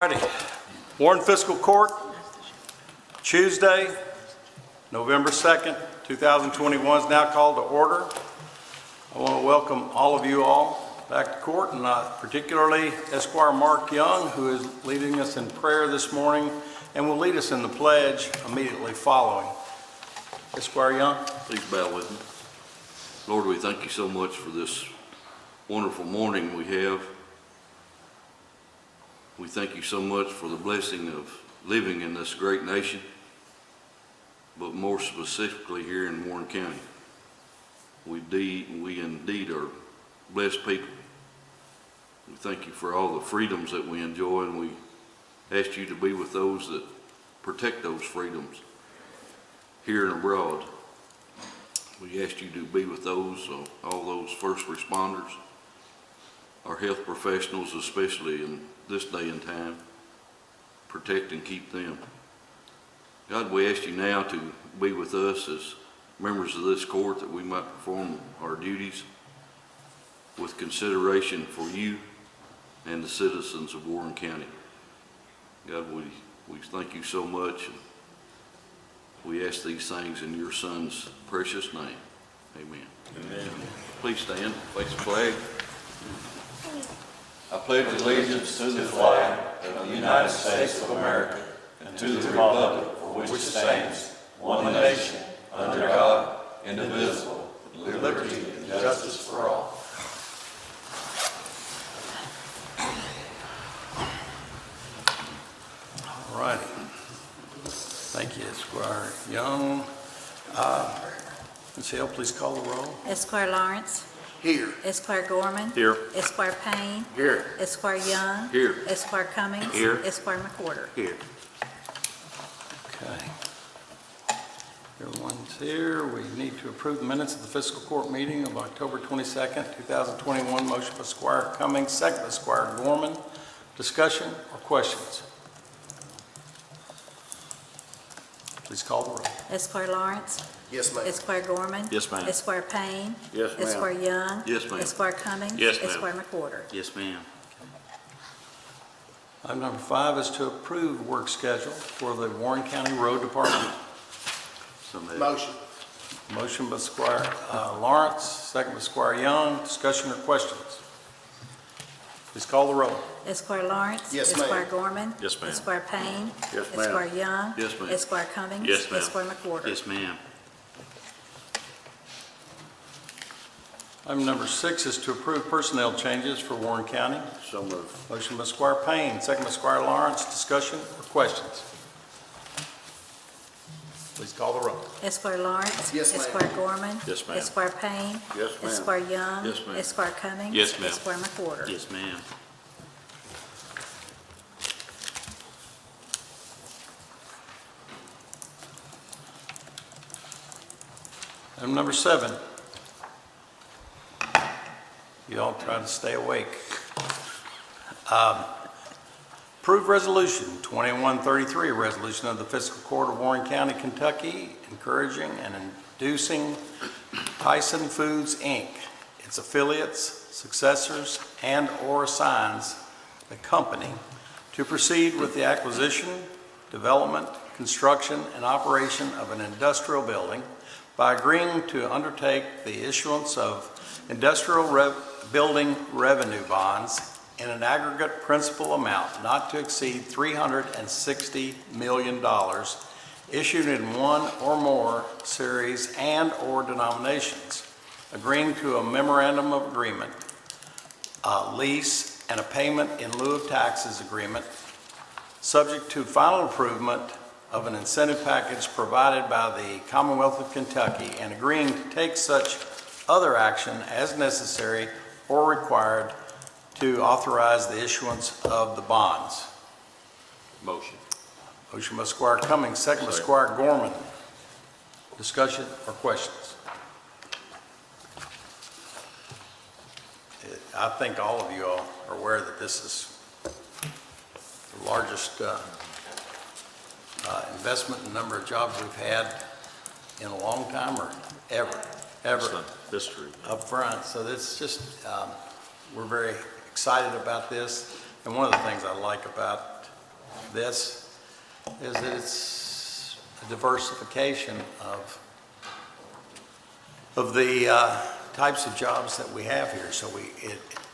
Alrighty, Warren Fiscal Court, Tuesday, November 2nd, 2021 is now called to order. I want to welcome all of you all back to court, and particularly Esquire Mark Young, who is leading us in prayer this morning and will lead us in the pledge immediately following. Esquire Young. Please bow with me. Lord, we thank you so much for this wonderful morning we have. We thank you so much for the blessing of living in this great nation, but more specifically here in Warren County. We indeed are blessed people. We thank you for all the freedoms that we enjoy, and we ask you to be with those that protect those freedoms here and abroad. We ask you to be with those, all those first responders, our health professionals, especially in this day and time. Protect and keep them. God, we ask you now to be with us as members of this court, that we might perform our duties with consideration for you and the citizens of Warren County. God, we thank you so much. And we ask these things in your Son's precious name. Amen. Amen. Please stand, face the flag. I pledge allegiance to the flag of the United States of America and to the republic for which it stands, one nation, under God, indivisible, with liberty and justice for all. All righty. Thank you, Esquire Young. Ms. Hill, please call the roll. Esquire Lawrence. Here. Esquire Gorman. Here. Esquire Payne. Here. Esquire Young. Here. Esquire Cummings. Here. Esquire McWhorter. Here. Okay. Everyone's here. We need to approve the minutes of the fiscal court meeting of October 22nd, 2021. Motion by Esquire Cummings, second by Esquire Gorman. Discussion or questions? Please call the roll. Esquire Lawrence. Yes, ma'am. Esquire Gorman. Yes, ma'am. Esquire Payne. Yes, ma'am. Esquire Young. Yes, ma'am. Esquire Cummings. Yes, ma'am. Esquire McWhorter. Yes, ma'am. Item number 5 is to approve work schedule for the Warren County Road Department. Motion. Motion by Esquire Lawrence, second by Esquire Young. Discussion or questions? Please call the roll. Esquire Lawrence. Yes, ma'am. Esquire Gorman. Yes, ma'am. Esquire Payne. Yes, ma'am. Esquire Young. Yes, ma'am. Esquire Cummings. Yes, ma'am. Esquire McWhorter. Yes, ma'am. Item number 6 is to approve personnel changes for Warren County. So moved. Motion by Esquire Payne, second by Esquire Lawrence. Discussion or questions? Please call the roll. Esquire Lawrence. Yes, ma'am. Esquire Gorman. Yes, ma'am. Esquire Payne. Yes, ma'am. Esquire Young. Yes, ma'am. Esquire Cummings. Yes, ma'am. Esquire McWhorter. Yes, ma'am. Item number 7. You all try to stay awake. Approve resolution 2133, resolution of the fiscal court of Warren County, Kentucky, encouraging and inducing Tyson Foods, Inc., its affiliates, successors, and/or assigns the company to proceed with the acquisition, development, construction, and operation of an industrial building by agreeing to undertake the issuance of industrial building revenue bonds in an aggregate principal amount not to exceed $360 million, issued in one or more series and/or denominations, agreeing to a memorandum of agreement, a lease, and a payment in lieu of taxes agreement, subject to final improvement of an incentive package provided by the Commonwealth of Kentucky, and agreeing to take such other action as necessary or required to authorize the issuance of the bonds. Motion. Motion by Esquire Cummings, second by Esquire Gorman. Discussion or questions? I think all of you all are aware that this is the largest investment in number of jobs we've had in a long time, or ever. History. Up front. So it's just, we're very excited about this. And one of the things I like about this is that it's a diversification of the types of jobs that we have here. So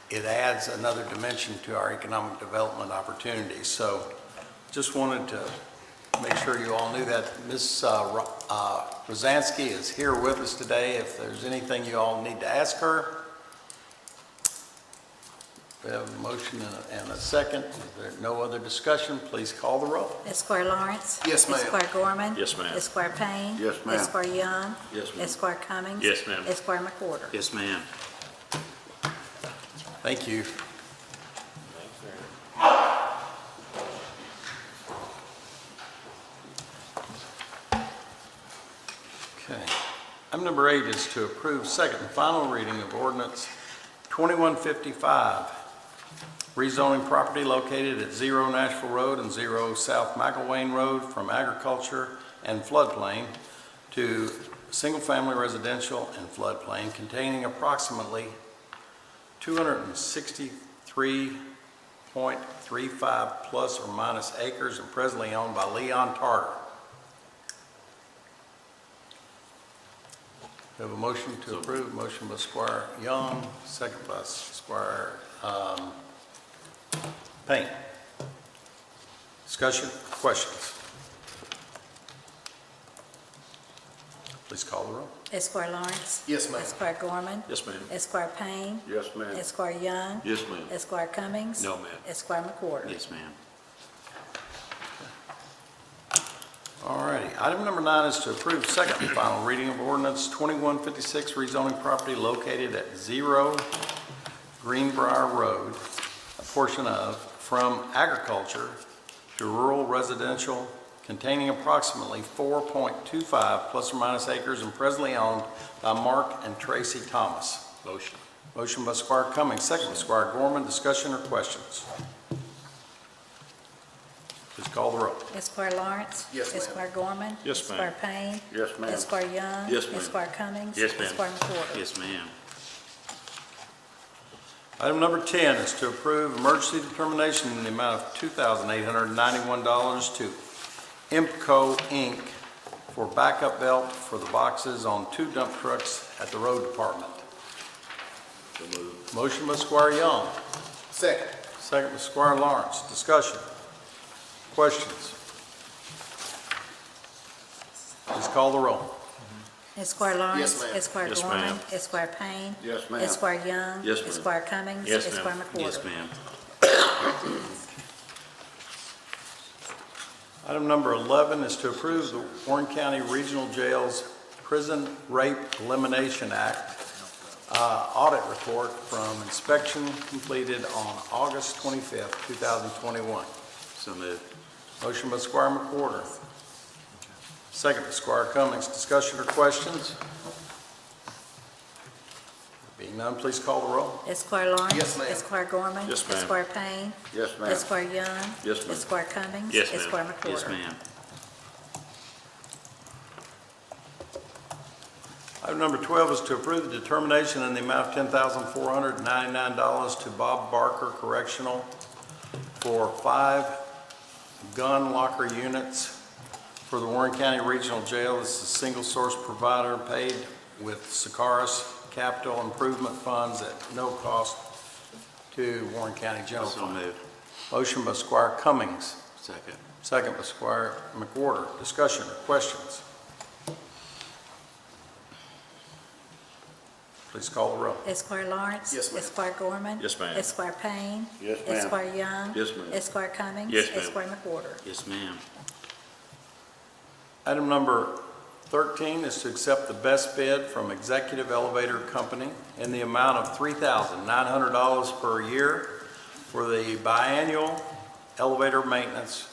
it adds another dimension to our economic development opportunities. So just wanted to make sure you all knew that. Ms. Rosansky is here with us today. If there's anything you all need to ask her. We have a motion and a second. Is there no other discussion? Please call the roll. Esquire Lawrence. Yes, ma'am. Esquire Gorman. Yes, ma'am. Esquire Payne. Yes, ma'am. Esquire Young. Yes, ma'am. Esquire Cummings. Yes, ma'am. Esquire McWhorter. Yes, ma'am. Thank you. Okay. Item number 8 is to approve second and final reading of ordinance 2155, rezoning property located at 0 Nashville Road and 0 South McElwain Road from agriculture and floodplain to single-family residential and floodplain containing approximately 263.35 plus or minus acres and presently owned by Leon Tarter. We have a motion to approve. Motion by Squire Young, second by Squire Payne. Discussion, questions? Please call the roll. Esquire Lawrence. Yes, ma'am. Esquire Gorman. Yes, ma'am. Esquire Payne. Yes, ma'am. Esquire Young. Yes, ma'am. Esquire Cummings. No, ma'am. Esquire McWhorter. Yes, ma'am. All righty. Item number 9 is to approve second and final reading of ordinance 2156, rezoning property located at 0 Greenbrier Road, a portion of, from agriculture to rural residential containing approximately 4.25 plus or minus acres and presently owned by Mark and Tracy Thomas. Motion. Motion by Squire Cummings, second by Squire Gorman. Discussion or questions? Please call the roll. Esquire Lawrence. Yes, ma'am. Esquire Gorman. Yes, ma'am. Esquire Payne. Yes, ma'am. Esquire Young. Yes, ma'am. Esquire Cummings. Yes, ma'am. Esquire McWhorter. Yes, ma'am. Item number 10 is to approve emergency determination in the amount of $2,891 to IMCO Inc. for backup belt for the boxes on 2 dump trucks at the road department. So moved. Motion by Squire Young, Second. second by Squire Lawrence. Discussion. Questions? Please call the roll. Esquire Lawrence. Yes, ma'am. Esquire Yes, Gorman. ma'am. Esquire Payne. Yes, ma'am. Esquire Young. Yes, ma'am. Esquire Cummings. Yes, Esquire ma'am. McWhorter. Yes, ma'am. Item number 11 is to approve the Warren County Regional Jail's Prison Rape Elimination Act audit report from inspection completed on August 25th, 2021. So moved. Motion by Squire McWhorter. Second by Squire Cummings. Discussion or questions? Being none, please call the roll. Esquire Lawrence. Yes, ma'am. Esquire Gorman. Yes, ma'am. Esquire Payne. Yes, ma'am. Esquire Young. Yes, ma'am. Esquire Cummings. Yes, ma'am. Esquire McWhorter. Yes, ma'am. Item number 12 is to approve the determination in the amount of $10,499 to Bob Barker Correctional for 5 gun locker units for the Warren County Regional Jail. This is a single source provider paid with Sakaris Capital Improvement Funds at no cost to Warren County General So Fund. moved. Motion by Squire Cummings, Second. second by Squire McWhorter. Discussion or questions? Please call the roll. Esquire Lawrence. Yes, ma'am. Esquire Gorman. Yes, ma'am. Esquire Payne. Yes, ma'am. Esquire Young. Yes, ma'am. Esquire Cummings. Yes, ma'am. Esquire McWhorter. Yes, ma'am. Item number 13 is to accept the best bid from Executive Elevator Company in the amount of $3,900 per year for the biannual elevator maintenance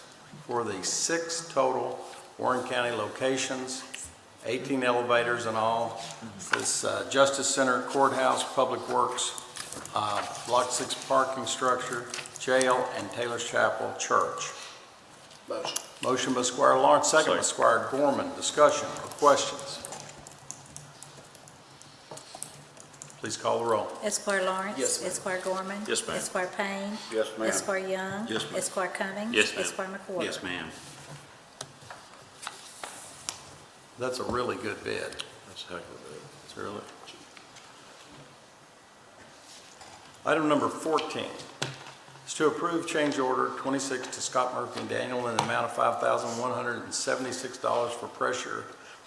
for the 6 total Warren County locations, 18 elevators in all. This Justice Center, Courthouse, Public Works, Block 6 parking structure, jail, and Taylor's Chapel Church. Motion. Motion by Squire Lawrence, second by Squire Gorman. Discussion or questions? Please call the roll. Esquire Lawrence. Yes, ma'am. Esquire Gorman. Yes, ma'am. Esquire Payne. Yes, ma'am. Esquire Young. Yes, ma'am. Esquire Cummings. Yes, ma'am. Esquire McWhorter. Yes, ma'am. That's a really good bid. That's a heck of a bid. It's really. Item number 14 is to approve change order 26 to Scott Murphy and Daniel in the amount of $5,176 for pressure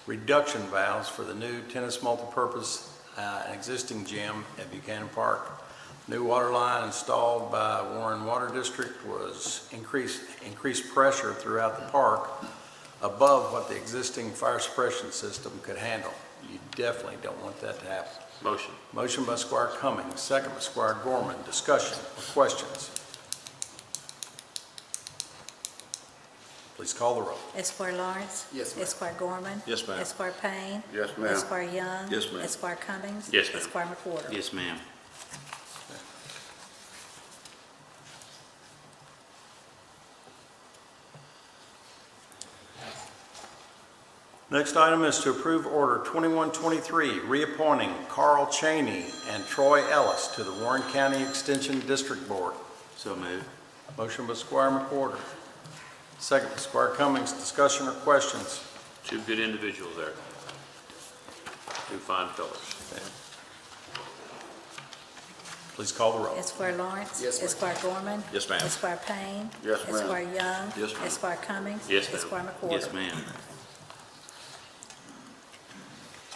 reduction valves for the new tennis multipurpose and existing gym at Buchanan Park. New water line installed by Warren Water District was increased pressure throughout the park above what the existing fire suppression system could handle. You definitely don't want that to happen. Motion. Motion by Squire Cummings, second by Squire Gorman. Discussion or questions? Please call the roll. Esquire Lawrence. Yes, ma'am. Esquire Gorman. Yes, ma'am. Esquire Payne. Yes, ma'am. Esquire Young. Yes, ma'am. Esquire Cummings. Yes, ma'am. Esquire McWhorter. Yes, ma'am. Next item is to approve Order 2123, reappointing Carl Cheney and Troy Ellis to the Warren County Extension District Board. So moved. Motion by Squire McWhorter, second by Squire Cummings. Discussion or questions? Two good individuals there. Two fine fellows. Please call the roll. Esquire Lawrence. Yes, ma'am. Esquire Gorman. Yes, ma'am. Esquire Payne. Yes, ma'am. Esquire Young. Yes, ma'am. Esquire Cummings. Yes, ma'am. Esquire McWhorter. Yes, ma'am.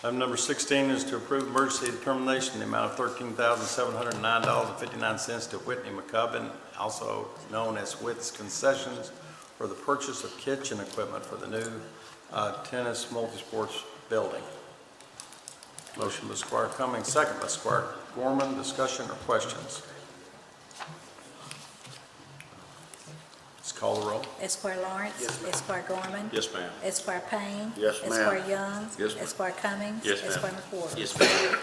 Item number 16 is to approve emergency determination in the amount of $13,709.59 to Whitney McCubbin, also known as Witt's Concessions, for the purchase of kitchen equipment for the new tennis multisports building. Motion by Squire Cummings, second by Squire Gorman. Discussion or questions? Let's call the roll. Esquire Lawrence. Yes, ma'am. Esquire Gorman. Yes, ma'am. Esquire Payne. Yes, ma'am. Esquire Young. Yes, ma'am. Esquire Cummings. Yes, ma'am. Esquire McWhorter. Yes, ma'am.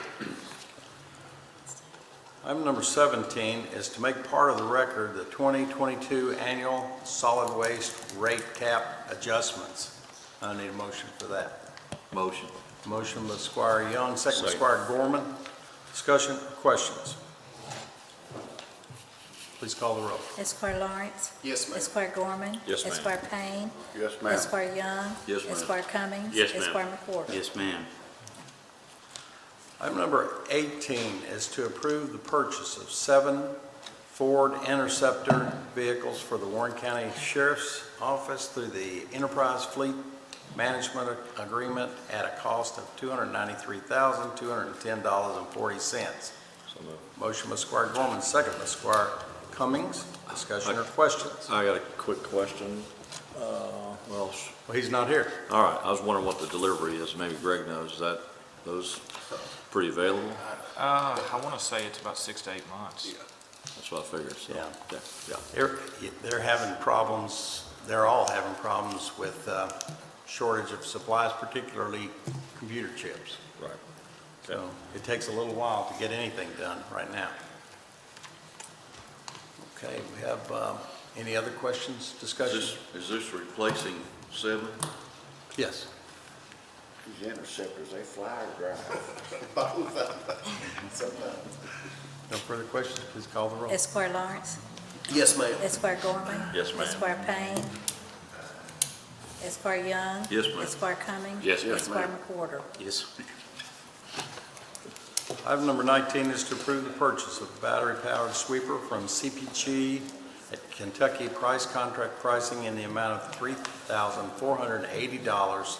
Item number 17 is to make part of the record the 2022 annual solid waste rate cap adjustments. I need a motion for that. Motion. Motion by Squire Young, second by Second. Squire Gorman. Discussion or questions? Please call the roll. Esquire Lawrence. Yes, ma'am. Esquire Gorman. Yes, ma'am. Esquire Payne. Yes, ma'am. Esquire Young. Yes, ma'am. Esquire Cummings. Yes, ma'am. Esquire McWhorter. Yes, ma'am. Item number 18 is to approve the purchase of 7 Ford Interceptor vehicles for the Warren County Sheriff's Office through the Enterprise Fleet Management Agreement at a cost of $293,210.40. So moved. Motion by Squire Gorman, second by Squire Cummings. Discussion or questions? I got a quick question. Well, Well, he's not here. all right, I was wondering what the delivery is, maybe Greg knows, is that, those pretty available? I want to say it's about 6 to 8 months. That's what I figured, so. Yeah. Yeah. They're having problems, they're all having problems with shortage of supplies, particularly computer chips. Right. So it takes a little while to get anything done right now. Okay, we have any other questions, discussion? Is this replacing 7? Yes. These interceptors, they fly or drive? Both of them. Sometimes. No further questions, please call the roll. Esquire Lawrence. Yes, ma'am. Esquire Gorman. Yes, ma'am. Esquire Payne. Esquire Young. Yes, ma'am. Esquire Cummings. Yes, ma'am. Esquire McWhorter. Yes. Item number 19 is to approve the purchase of a battery-powered sweeper from CPG at Kentucky Price Contract Pricing in the amount of $3,480.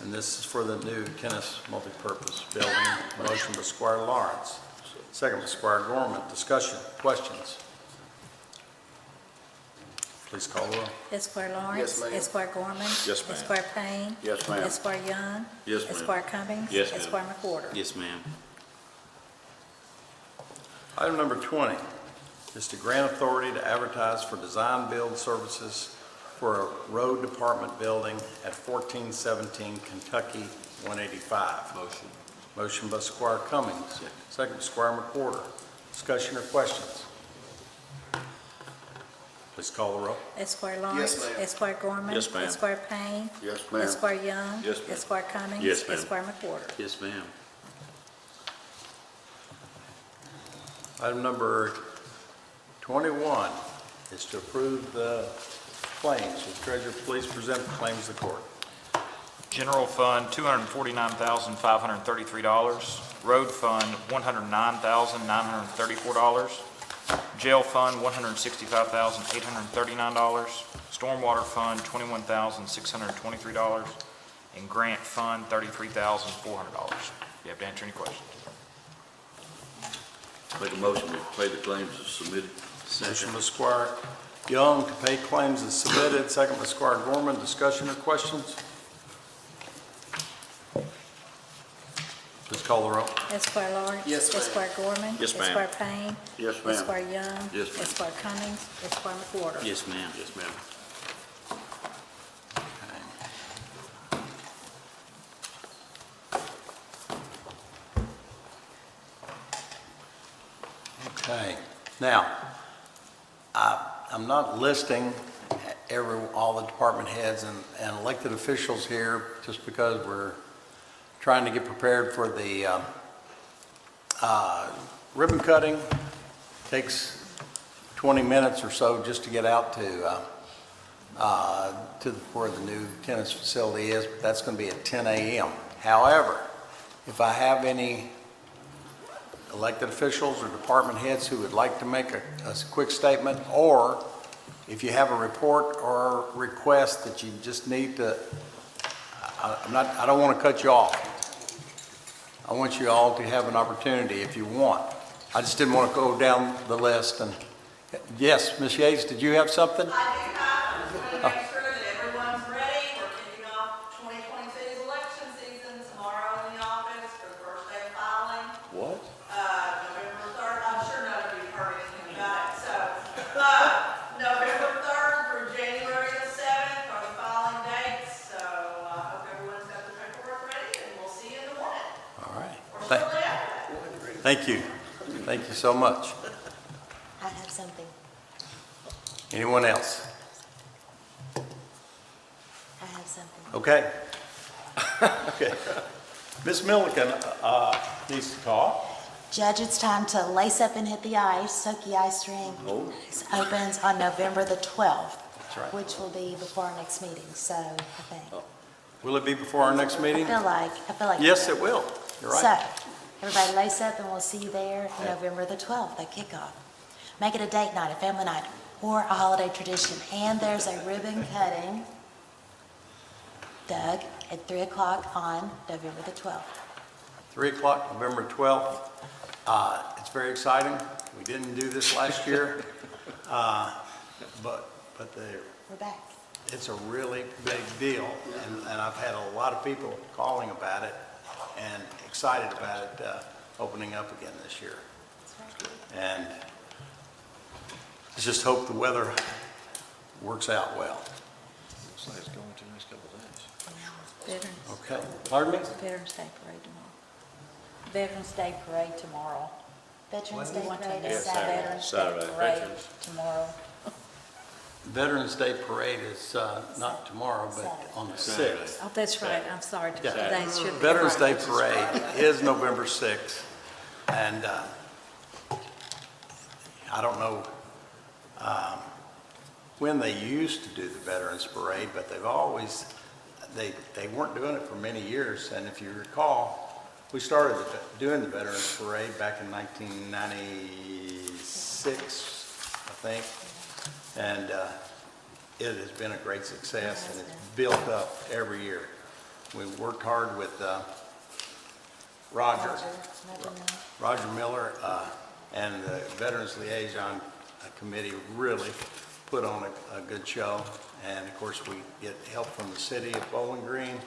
And this is for the new tennis multipurpose building. Motion by Squire Lawrence, second by Squire Gorman. Discussion, questions? Please call the roll. Esquire Lawrence. Yes, ma'am. Esquire Gorman. Yes, ma'am. Esquire Payne. Yes, ma'am. Esquire Young. Yes, ma'am. Esquire Cummings. Yes, ma'am. Esquire McWhorter. Yes, ma'am. Item number 20 is to grant authority to advertise for design build services for a road department building at 1417 Kentucky 185. Motion. Motion by Squire Cummings, second by Squire McWhorter. Discussion or questions? Please call the roll. Esquire Lawrence. ma'am. Esquire Gorman. Yes, ma'am. Esquire Payne. Yes, ma'am. Esquire Young. Yes, ma'am. Esquire Cummings. Yes, ma'am. Esquire McWhorter. Yes, ma'am. Item number 21 is to approve the claims. Will Treasurer please present the claims to the court? General Fund, $249,533. Road Fund, $109,934. Jail Fund, $165,839. Stormwater Fund, $21,623. And Grant Fund, $33,400. You have to answer any questions. Make a motion to pay the claims as submitted. Motion by Squire Young to pay claims as submitted, second by Squire Gorman. Discussion or questions? Please call the roll. Esquire Lawrence. Yes, ma'am. Esquire Gorman. Yes, ma'am. Esquire Payne. Yes, ma'am. Esquire Young. Yes, ma'am. Esquire Cummings. Esquire McWhorter. Yes, ma'am. Yes, ma'am. Okay, now, I'm not listing all the department heads and elected officials here just because we're trying to get prepared for the ribbon cutting. Takes 20 minutes or so just to get out to where the new tennis facility is, but that's going to be at 10 a.m. However, if I have any elected officials or department heads who would like to make a quick statement, or if you have a report or request that you just need to, I don't want to cut you off. I want you all to have an opportunity if you want. I just didn't want to go down the list and, yes, Ms. Yates, did you have something? I do have, I just wanted to make sure that everyone's ready. We're kicking off 2022's election season tomorrow in the office for the first day of filing. What? November 3rd, I'm sure none of you heard anything about it, so, November 3rd through January the 7th are the filing dates, so I hope everyone's got the paperwork ready, and we'll see you in the morning, All right. or shortly after that. Thank you. Thank you so much. I have something. Anyone else? I have something. Okay. Okay. Ms. Milliken needs to call. Judge, it's time to lace up and hit the ice. Soaky Ice Rink opens on November the 12th, That's right. which will be before our next meeting, so I think. Will it be before our next meeting? I feel like. Yes, it will. You're right. So, everybody lace up and we'll see you there November the 12th at kickoff. Make it a date night, a family night, or a holiday tradition. And there's a ribbon cutting, Doug, at 3 o'clock on November the 12th. 3 o'clock, November 12th. It's very exciting. We didn't do this last year, but We're back. it's a really big deal, and I've had a lot of people calling about it and excited about it opening up again this year. And let's just hope the weather works out well. Looks like it's going to the next couple of days. Veterans, Okay. Pardon me? Veterans Day Parade tomorrow. Veterans Day Parade tomorrow. Veterans We Day want to parade do is Saturday. Veterans Day Saturday. Parade Veterans. tomorrow. Veterans Day Parade is not tomorrow, but on the 6th. Oh, that's right, I'm sorry. Yeah. Today should be Veterans Day Friday. Parade is November 6th, and I don't know when they used to do the Veterans Parade, but they weren't doing it for many years, and if you recall, we started doing the Veterans Parade back in 1996, I think, and it has been a great success, and it's built up every year. We worked hard with Roger Miller, and the Veterans Liaison Committee really put on a good show. And of course, we get help from the city of Bowling Green,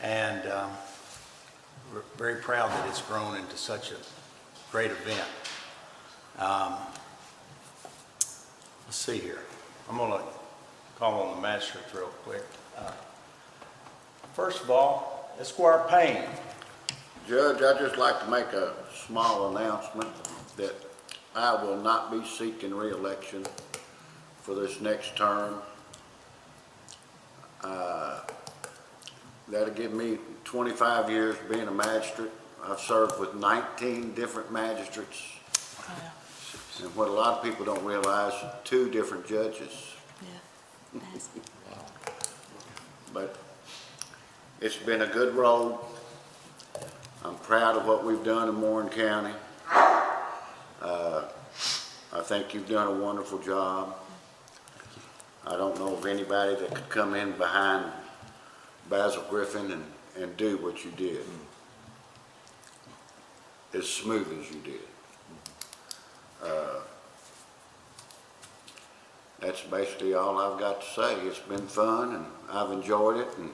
and we're very proud that it's grown into such a great event. Let's see here. I'm going to call on the magistrates real quick. First of all, Esquire Payne. Judge, I'd just like to make a small announcement that I will not be seeking re-election for this next term. That'll give me 25 years being a magistrate. I've served with 19 different magistrates And what a lot of people don't realize, 2 different judges. Yeah. That's- But it's been a good road. I'm proud of what we've done in Warren County. I think you've done a wonderful job. I don't know of anybody that could come in behind Basil Griffin and do what you did, as smooth as you did. That's basically all I've got to say. It's been fun and I've enjoyed it, and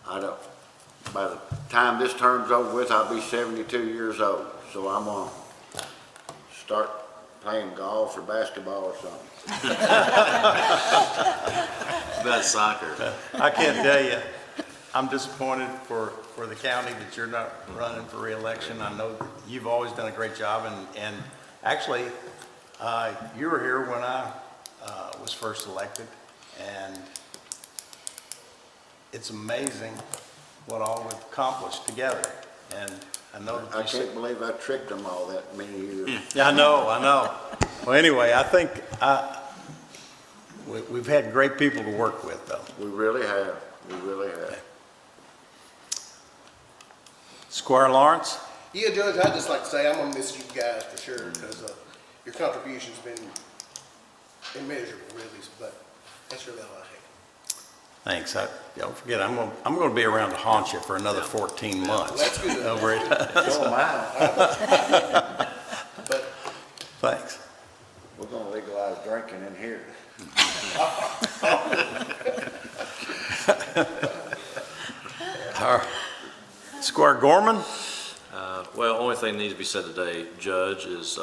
by the time this term's over with, I'll be 72 years old. So I'm gonna start playing golf or basketball or something. That's soccer. I can't tell you, I'm disappointed for the county that you're not running for reelection. I know that you've always done a great job, and actually, you were here when I was first elected, and it's amazing what all we've accomplished together. And I know that I can't believe I tricked them all that many years. Yeah, I know. Well, anyway, I think we've had great people to work with, though. We really have. We really have. Squire Lawrence? Yeah, Judge, I'd just like to say I'm gonna miss you guys for sure, because your contribution's been immeasurable, really, but that's really all I have. Thanks. Don't forget, I'm going to be around to haunt you for another 14 months. That's good. Over it. So am I. But Thanks. We're gonna legalize drinking in here. Squire Gorman? Well, only thing that needs to be said today, Judge, is,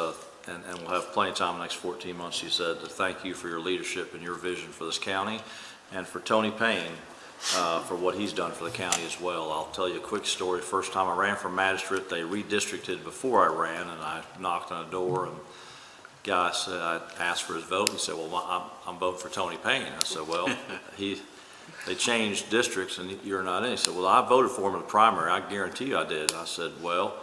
and we'll have plenty of time in the next 14 months, you said, to thank you for your leadership and your vision for this county, and for Tony Payne for what he's done for the county as well. I'll tell you a quick story. First time I ran for magistrate, they redistricted before I ran, and I knocked on a door, and guy said, I asked for his vote, and he said, well, I'm voting for Tony Payne. I said, well, they changed districts and you're not in. He said, well, I voted for him in the primary. I guarantee you I did. And I said, well,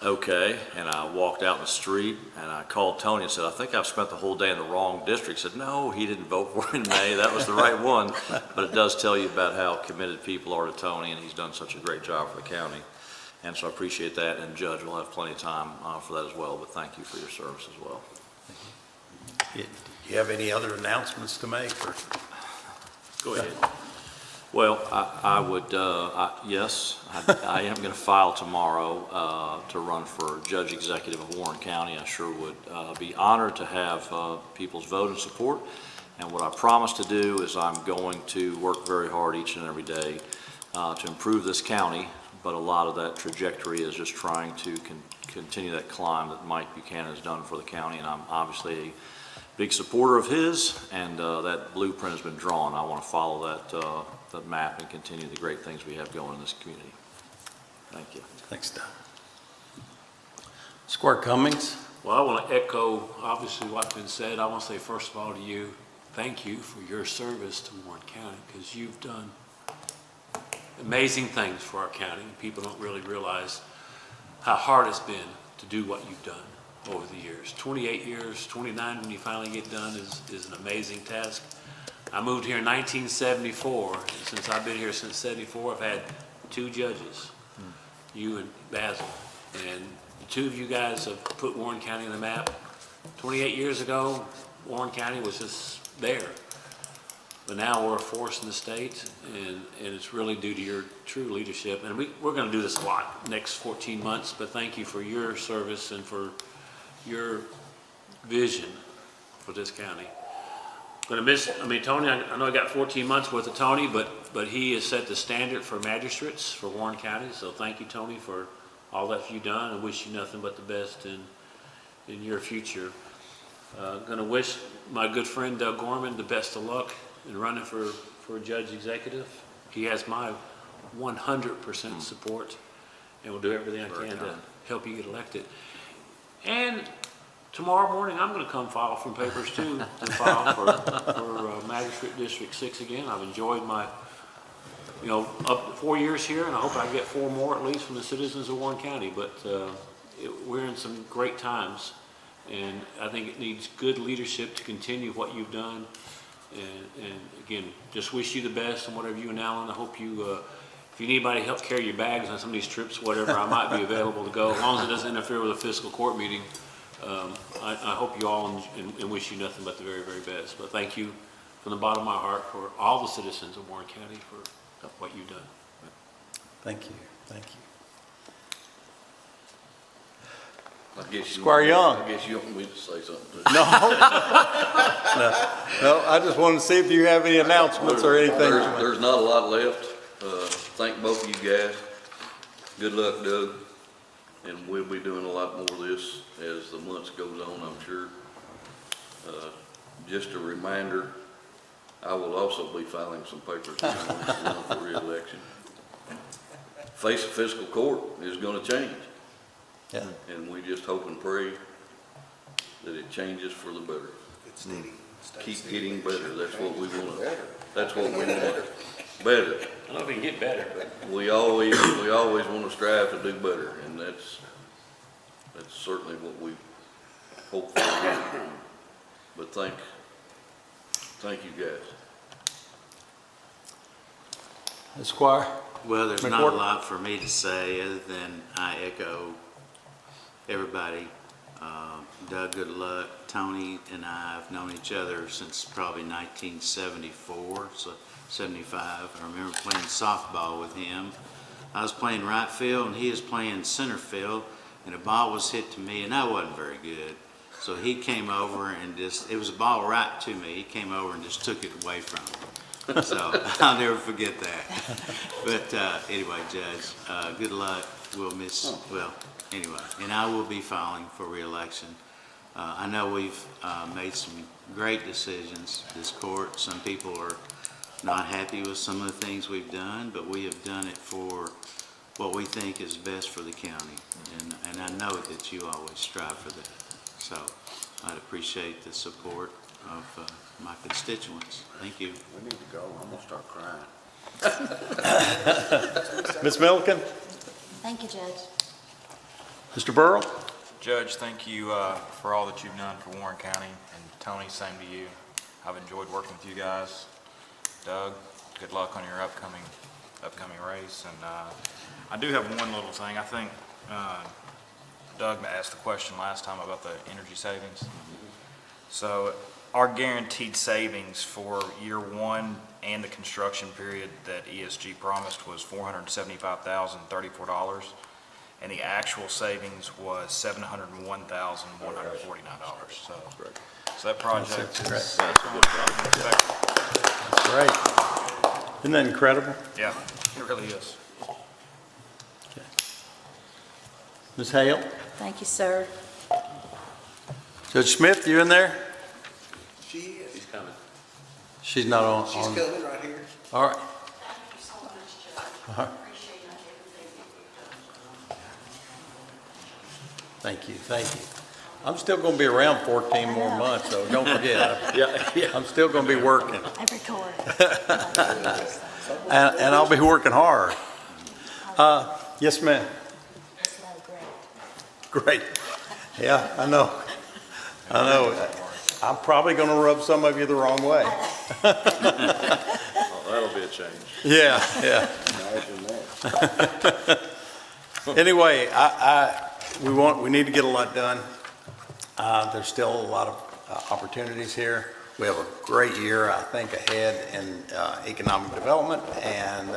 okay. And I walked out in the street and I called Tony and said, I think I've spent the whole day in the wrong district. He said, no, he didn't vote for him in May. That was the right one. But it does tell you about how committed people are to Tony, and he's done such a great job for the county. And so I appreciate that. And Judge, we'll have plenty of time for that as well. But thank you for your service as well. Do you have any other announcements to make? Or? Go ahead. Well, I would, yes, I am going to file tomorrow to run for Judge Executive of Warren County. I sure would be honored to have people's vote and support. And what I promise to do is I'm going to work very hard each and every day to improve this county. But a lot of that trajectory is just trying to continue that climb that Mike Buchanan has done for the county. And I'm obviously a big supporter of his, and that blueprint has been drawn. I want to follow that map and continue the great things we have going in this community. Thank you. Thanks, Don. Squire Cummings? Well, I want to echo, obviously, what's been said. I want to say, first of all, to you, thank you for your service to Warren County, because you've done amazing things for our county. People don't really realize how hard it's been to do what you've done over the years. 28 years, 29 when you finally get done is an amazing task. I moved here in 1974, and since I've been here since 74, I've had 2 judges, you and Basil. And the 2 of you guys have put Warren County on the map. 28 years ago, Warren County was just there. But now we're a force in the state, and it's really due to your true leadership. And we're going to do this a lot next 14 months, but thank you for your service and for your vision for this county. Going to miss, Tony, I know I got 14 months with Tony, but he has set the standard for magistrates for Warren County. So thank you, Tony, for all that you've done. I wish you nothing but the best in your future. Going to wish my good friend Doug Gorman the best of luck in running for Judge Executive. He has my 100% support, and will do everything I can to help you get elected. And tomorrow morning, I'm going to come file some papers too, to file for Magistrate District 6 again. I've enjoyed my, up to 4 years here, and I hope I get 4 more at least from the citizens of Warren County. But we're in some great times, And I think it needs good leadership to continue what you've done. And again, just wish you the best and whatever you and Alan. I hope you, if you need anybody to help carry your bags on some of these trips, whatever, I might be available to go, as long as it doesn't interfere with a fiscal court meeting. I hope you all and wish you nothing but the very, very best. But thank you from the bottom of my heart for all the citizens of Warren County for what you've done. Thank you, thank you. I guess you. Squire Young. I guess you want me to say something too. No, I just wanted to see if you have any announcements or anything. There's not a lot left. Thank both of you guys. Good luck, Doug. And we'll be doing a lot more of this as the months goes on, I'm sure. Just a reminder, I will also be filing some papers to run for re-election. Face of fiscal court is gonna change. Yeah. And we just hope and pray that it changes for the better. It's steady. Keep getting better, that's what we want. That's what we want. Better. I don't know if we can get better, but. We always want to strive to do better, and that's certainly what we hope for. But thank you guys. Squire? Well, there's not a McWhorter? lot for me to say other than I echo everybody. Doug, good luck. Tony and I have known each other since probably 1974, so 75. I remember playing softball with him. I was playing right field and he was playing center field, and a ball was hit to me and I wasn't very good. So he came over and it was a ball right to me. He came over and just took it away from me. So I'll never forget that. But anyway, Judge, good luck. We'll miss, well, anyway, and I will be filing for re-election. I know we've made some great decisions, this court. Some people are not happy with some of the things we've done, but we have done it for what we think is best for the county. And I know that you always strive for that. So I'd appreciate the support of my constituents. Thank you. We need to go. I'm gonna start crying. Ms. Milliken? Thank you, Judge. Mr. Burrow? Judge, thank you for all that you've done for Warren County, and Tony, same to you. I've enjoyed working with you guys. Doug, good luck on your upcoming race. And I do have one little thing. I think Doug asked the question last time about the energy savings. So our guaranteed savings for year one and the construction period that ESG promised was $475,034. And the actual savings was $701,149. So that project is Great. Isn't that incredible? yeah, it really is. Ms. Hale? Thank you, sir. Judge Smith, you in there? She is. He's coming. She's not on. She's coming right here. All right. Thank you so much, Judge. All right. Appreciate everything that you've done. Thank you, thank you. I'm still going to be around 14 more months, so don't forget. I'm still going to be working, I record. and I'll be working hard. Yes, ma'am. Great. Yeah, I know. I'm probably going to rub some of you the wrong way. Oh, that'll be a change. Yeah. Imagine that. Anyway, we need to get a lot done. There's still a lot of opportunities here. We have a great year, I think, ahead in economic development, and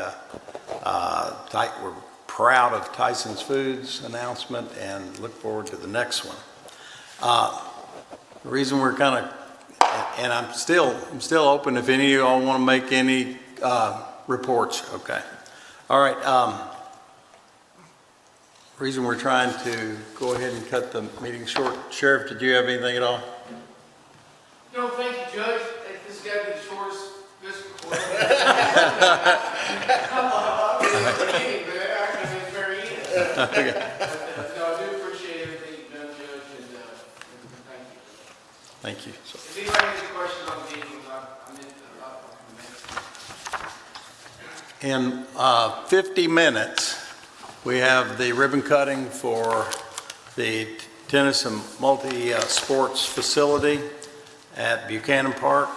we're proud of Tyson's Foods announcement and look forward to the next one. The reason we're kind of, and I'm still open if any of you all want to make any reports. Okay. All right. Reason we're trying to go ahead and cut the meeting short. Sheriff, did you have anything at all? No, thank you, Judge. This has got to be the shortest fiscal court. Okay. No, I do appreciate everything you've done, Judge, and thank you. Thank you. If anybody has any questions on the meetings, I'm in. In 50 minutes, we have the ribbon cutting for the tennis and multi-sports facility at Buchanan Park.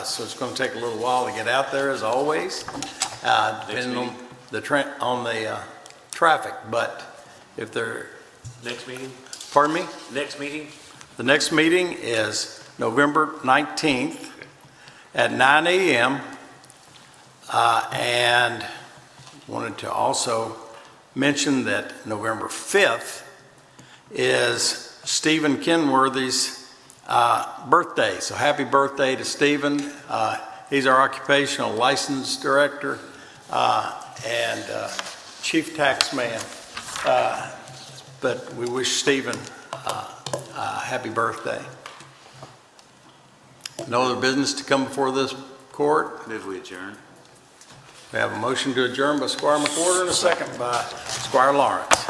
So it's going to take a little while to get out there, as always, depending on the traffic. But if they're, Next meeting? pardon me? Next meeting? The next meeting is November 19th at 9 a.m. And wanted to also mention that November 5th is Stephen Kenworthy's birthday. So happy birthday to Stephen. He's our occupational license director and chief tax man. But we wish Stephen happy birthday. No other business to come before this court. Move we adjourn. We have a motion to adjourn by Squire McWhorter and a second by Squire Lawrence.